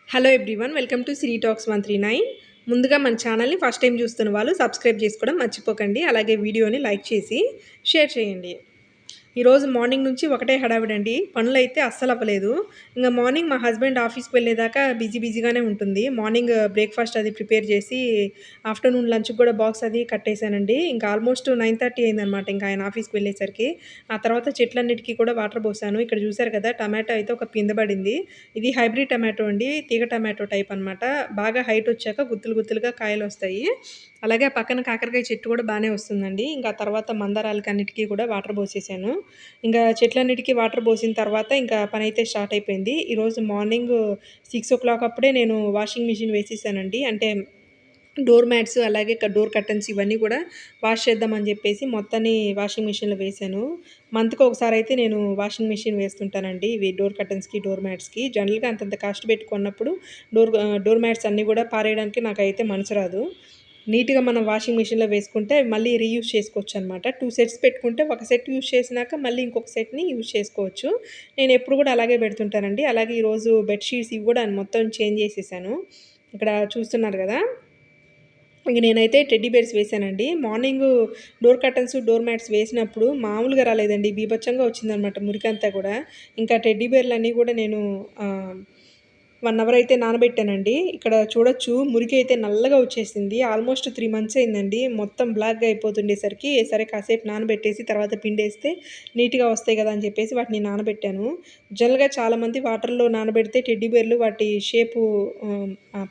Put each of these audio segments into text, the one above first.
Hello everyone, welcome to Siri talks 139. ముందుగా మన ఛానల్ని ఫస్ట్ టైం చూస్తున్న వాళ్ళు సబ్స్క్రైబ్ చేసుకోవడం మర్చిపోకండి. అలాగే వీడియోని లైక్ చేసి షేర్ చేయండి. ఈరోజు మార్నింగ్ నుంచి ఒకటే హడావిడండి. పనులైతే అస్సలు అవ్వలేదు. ఇంక మార్నింగ్ మా హస్బెండ్ ఆఫీస్‌కి వెళ్ళేదాకా బిజీగానే ఉంటుంది. మార్నింగ్ బ్రేక్‌ఫాస్ట్ అది ప్రిపేర్ చేసి, ఆఫ్టర్‌నూన్ లంచ్‌కి కూడా బాక్స్ అది కట్టేసానండి. ఇంకా ఆల్మోస్ట్ 9:30 అయిందనమాట ఇంకా ఆయన ఆఫీస్‌కి వెళ్ళేసరికి. ఆ తర్వాత చెట్లన్నిటికి కూడా వాటర్ పోసాను. ఇక్కడ చూసారు కదా! టమాటో అయితే ఒక పిందె పడింది. ఇది హైబ్రిడ్ టమాటో అండి. తీగ టమాటో టైప్ అనమాట. బాగా హైట్ వచ్చాక గుత్తులు గుత్తులుగా కాయలొస్తాయి. అలాగే ఆ పక్కన కాకరకాయ చెట్టు కూడా బానే వస్తుందండి. ఇంకా తర్వాత మందారాలకన్నిటికి కూడా వాటర్ పోసేసాను. ఇంకా చెట్లన్నిటికి వాటర్ పోసిన తర్వాత ఇంకా పనైతే స్టార్ట్ అయిపోయింది. ఈరోజు మార్నింగ్ 6:00 అప్పుడే నేను వాషింగ్ మిషన్ వేసేసానండి. అంటే డోర్ మ్యాట్స్ అలాగే డోర్ కర్టెన్స్ ఇవన్నీ కూడా వాష్ చేద్దామని చెప్పేసి మొత్తాన్ని వాషింగ్ మిషన్‌లో వేశాను. మంత్‌కి ఒకసారయితే నేను వాషింగ్ మిషన్ వేస్తుంటానండి. ఇవి డోర్ కర్టెన్స్‌కి, డోర్ మ్యాట్స్‌కి. జనరల్‌గా అంతంత కాస్ట్ పెట్టి కొన్నప్పుడు డోర్ మ్యాట్స్ అన్నీ కూడా పారేయడానికి నాకైతే మనసు రాదు. నీట్‌గా మనం వాషింగ్ మిషన్‌లో వేసుకుంటే మళ్ళీ రీయూజ్ చేసుకోవచ్చనమాట. 2 సెట్స్ పెట్టుకుంటే ఒక సెట్ యూజ్ చేసినాక మళ్ళీ ఇంకొక సెట్‌ని యూజ్ చేసుకోవచ్చు. నేనెప్పుడు కూడా అలాగే పెడుతుంటానండి. అలాగే ఈరోజు బెడ్ షీట్స్ ఇవి కూడా మొత్తం చేంజ్ చేసేసాను. ఇక్కడ చూస్తున్నారు గదా! ఇంక నేనైతే టెడ్డీ బేర్స్ వేశానండి. Morning door curtains, door mats వేసినప్పుడు మామూలుగా రాలేదండి. బీభత్సంగా వచ్చిందనమాట మురికంతా కూడా. ఇంకా టెడ్డీ బేర్‌లన్నీ కూడా నేను 1 అవర్ అయితే నానబెట్టానండి. ఇక్కడ చూడొచ్చు మురికైతే నల్లగా వచ్చేసింది. ఆల్మోస్ట్ 3 మంత్స్ అయిందండి. మొత్తం బ్లాక్‌గా అయిపోతుండేసరికి, సరే కాసేపు నానబెట్టేసి తర్వాత పిండేస్తే నీట్‌గా వస్తాయి కదా! అని చెప్పేసి వాటిని నానబెట్టాను. జనరల్‌గా చాలామంది వాటర్‌లో నానబెడితే టెడ్డీ బేర్లు వాటి షేపు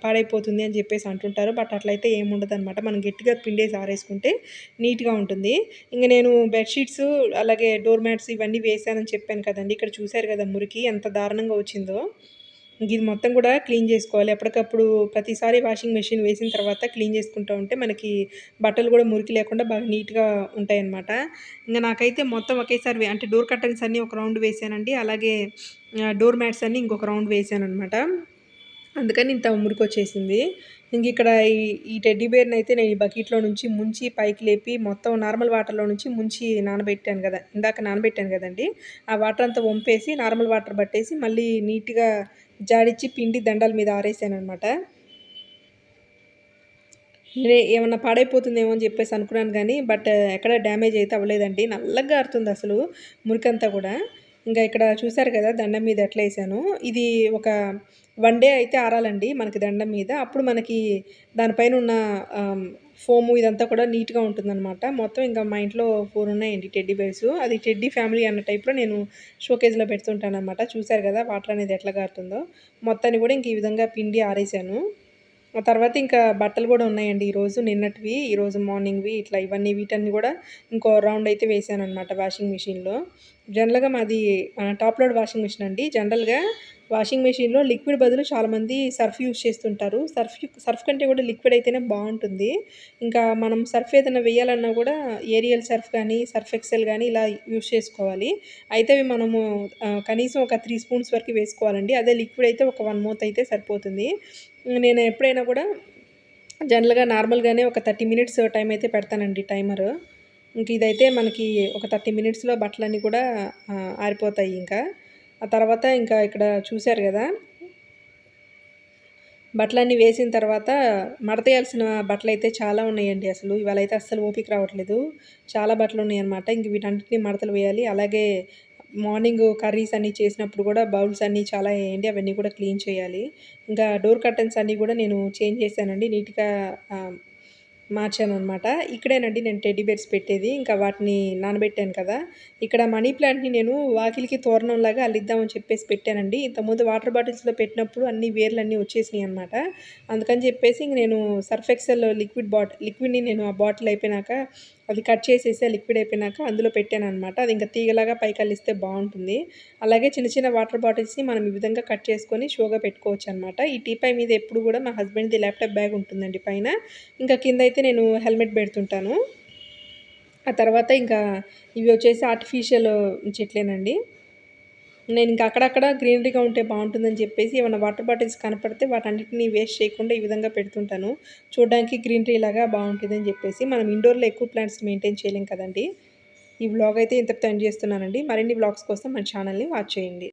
పాడైపోతుంది అని చెప్పేసి అంటుంటారు. బట్ అట్లయితే ఏముండదనమాట. మనం గట్టిగా పిండేసి ఆరేసుకుంటే నీట్‌గా ఉంటుంది. ఇంక నేను బెడ్ షీట్స్ అలాగే డోర్ మ్యాట్స్ ఇవన్నీ వేశానని చెప్పాను కదండీ! ఇక్కడ చూసారు కదా మురికి ఎంత దారుణంగా వచ్చిందో. ఇది మొత్తం కూడా క్లీన్ చేసుకోవాలి. ఎప్పటికప్పుడు ప్రతిసారి వాషింగ్ మెషిన్ వేసిన తర్వాత క్లీన్ చేసుకుంటూ ఉంటే మనకి బట్టలు కూడా మురికి లేకుండా బాగా నీట్‌గా ఉంటాయన్నమాట. ఇంక నాకైతే మొత్తం ఒకేసారి అంటే డోర్ కర్టెన్స్ అన్నీ ఒక రౌండ్ వేశానండి. అలాగే డోర్ మ్యాట్స్ అన్నీ ఇంకొక రౌండ్ వేశాననమాట. అందుకని ఇంత మురికొచ్చేసింది. ఇంకిక్కడ ఈ టెడ్డీ బేర్‌నయితే నేను ఈ బకెట్‌లో నుంచి ముంచి పైకి లేపి మొత్తం నార్మల్ వాటర్‌లో నుంచి ముంచి నానబెట్టాను గదా! ఇందాక నానబెట్టాను గదండీ! ఆ వాటర్ అంతా వంపేసి నార్మల్ వాటర్ పట్టేసి మళ్ళీ నీట్‌గా జాడిచ్చి పిండి దండాల మీద ఆరేసాననమాట. ఏమన్నా పాడైపోతుందేమో అని జెప్పేసి అనుకున్నాను గానీ, బట్ ఎక్కడ డ్యామేజ్ అయితే అవ్వలేదండి. నల్లగా గారుతుందసలు మురికంతా గూడా. ఇంకా ఇక్కడ చూసారు కదా! దండం మీద ఎట్లా ఏసానో. ఇది ఒక 1 డే అయితే ఆరాలండి మనకి దండం మీద. అప్పుడు మనకి దానిపైన ఉన్న ఫోము ఇదంతా కూడా నీట్‌గా ఉంటుందనమాట. మొత్తం ఇంకా మా ఇంట్లో 4 ఉన్నాయండి టెడ్డీ బేర్సు. అది టెడ్డీ ఫ్యామిలీ అన్న టైప్‌లో నేను షోకేజ్‌లో పెడుతుంటాననమాట. చూసారు గదా! వాటర్ అనేది ఎట్లా గారుతుందో. మొత్తాన్ని గూడా ఇంక ఈ విధంగా పిండి ఆరేసాను. ఆ తర్వాత ఇంకా బట్టలు గూడా ఉన్నాయండి ఈరోజు. నిన్నటివి, ఈరోజు మార్నింగ్‌వి ఇట్లా వీటన్ని గూడా ఇంకో రౌండ్ అయితే వేశాననమాట వాషింగ్ మిషన్‌లో. జనరల్‌గా మాది టాప్ లోడ్ వాషింగ్ మిషన్ అండి. జనరల్‌గా వాషింగ్ మెషిన్‌లో లిక్విడ్ బదులు చాలామంది సర్ఫ్ యూజ్ చేస్తుంటారు. సర్ఫ్ కంటే కూడా లిక్విడ్ అయితేనే బావుంటుంది. ఇంకా మనం సర్ఫ్ ఏదైనా వేయాలన్నా గూడా ఏరియల్ సర్ఫ్ గానీ, సర్ఫ్ ఎక్సెల్ గానీ ఇలా యూజ్ చేసుకోవాలి. అయితే అవి మనము కనీసం ఒక 3 స్పూన్స్ వరకు వేసుకోవాలండి. అదే లిక్విడ్ అయితే ఒక 1 మోత్ అయితే సరిపోతుంది. నేను ఎప్పుడైనా గూడా జనరల్‌గా నార్మల్‌గానే ఒక 30 మినిట్స్ టైం అయితే పెడతానండి టైమరు. ఇంక ఇదైతే మనకి ఒక 30 మినిట్స్‌లో బట్టలన్నీ కూడా ఆరిపోతాయి ఇంకా. ఆ తర్వాత ఇంకా ఇక్కడ చూసారు గదా! బట్టలన్నీ వేసిన తర్వాత మడతేయాల్సిన బట్టలైతే చాలా ఉన్నాయండి అసలు. ఇవాళైతే అస్సలు ఓపిక రావట్లేదు. చాలా బట్టలున్నాయన్నమాట. ఇంక వీటన్నిటిని మడతలు వేయాలి. అలాగే మార్నింగు కర్రీస్ అన్నీ చేసినప్పుడు గూడా బౌల్స్ అన్నీ చాలా ఎయ్యండి. అవన్నీ కూడా క్లీన్ చేయాలి. ఇంకా డోర్ కర్టెన్స్ అన్నీ గూడా నేను చేంజ్ చేశానండి. నీట్‌గా ఆహ్, మార్చాననమాట. ఇక్కడేనండి నేను టెడ్డీ బేర్స్ పెట్టేది. ఇంకా వాటిని నానబెట్టాను కదా! ఇక్కడ మనీ ప్లాంట్‌ని నేను వాకిలికి తోరణంలాగా అల్లిద్దామని చెప్పేసి పెట్టానండి. ఇంతకుముందు వాటర్ బాటిల్స్‌లో పెట్టినప్పుడు అన్ని వేర్లన్నీ వచ్చేసినియనమాట. అందుకని చెప్పేసి ఇంక నేను సర్ఫ్ ఎక్సెల్ లిక్విడ్‌ని నేను ఆ బాటిల్ అయిపోయినాక అది కట్ చేసేసి ఆ లిక్విడ్ అయిపోయినాక అందులో పెట్టాననమాట. అది ఇంక తీగలాగా పైకల్లిస్తే బావుంటుంది. అలాగే చిన్న చిన్న వాటర్ బాటిల్స్‌ని మనం ఈ విధంగా కట్ చేసుకొని షోగా పెట్టుకోవచ్చనమాట. ఈ టీపాయ్ మీద ఎప్పుడు గూడా మా హస్బెండ్‌ది ల్యాప్‌టాప్ బ్యాగ్ ఉంటుందండి పైన. ఇంకా కిందయితే నేను హెల్మెట్ బెడుతుంటాను. ఆ తర్వాత ఇంకా ఇవి వచ్చేసి ఆర్టిఫిషియల్ చెట్లేనండి. నేనింక అక్కడక్కడ గ్రీనరీగా ఉంటే బావుంటుందని చెప్పేసి ఏమన్నా వాటర్ బాటిల్స్ కనపడితే వాటన్నిటిని వేస్ట్ చేయకుండా ఈ విధంగా పెడుతుంటాను. చూడ్డానికి గ్రీనరీలాగా బావుంటదని జెప్పేసి. మనం ఇండోర్‌లో ఎక్కువ ప్లాంట్స్ మెయింటైన్ చేయలేం కదండీ! ఈ వ్లాగ్ అయితే ఇంతటితో ఎండ్ జేస్తున్నానండి. మరిన్ని వ్లాగ్స్ కోసం మన ఛానల్‌ని వాచ్ చేయండి.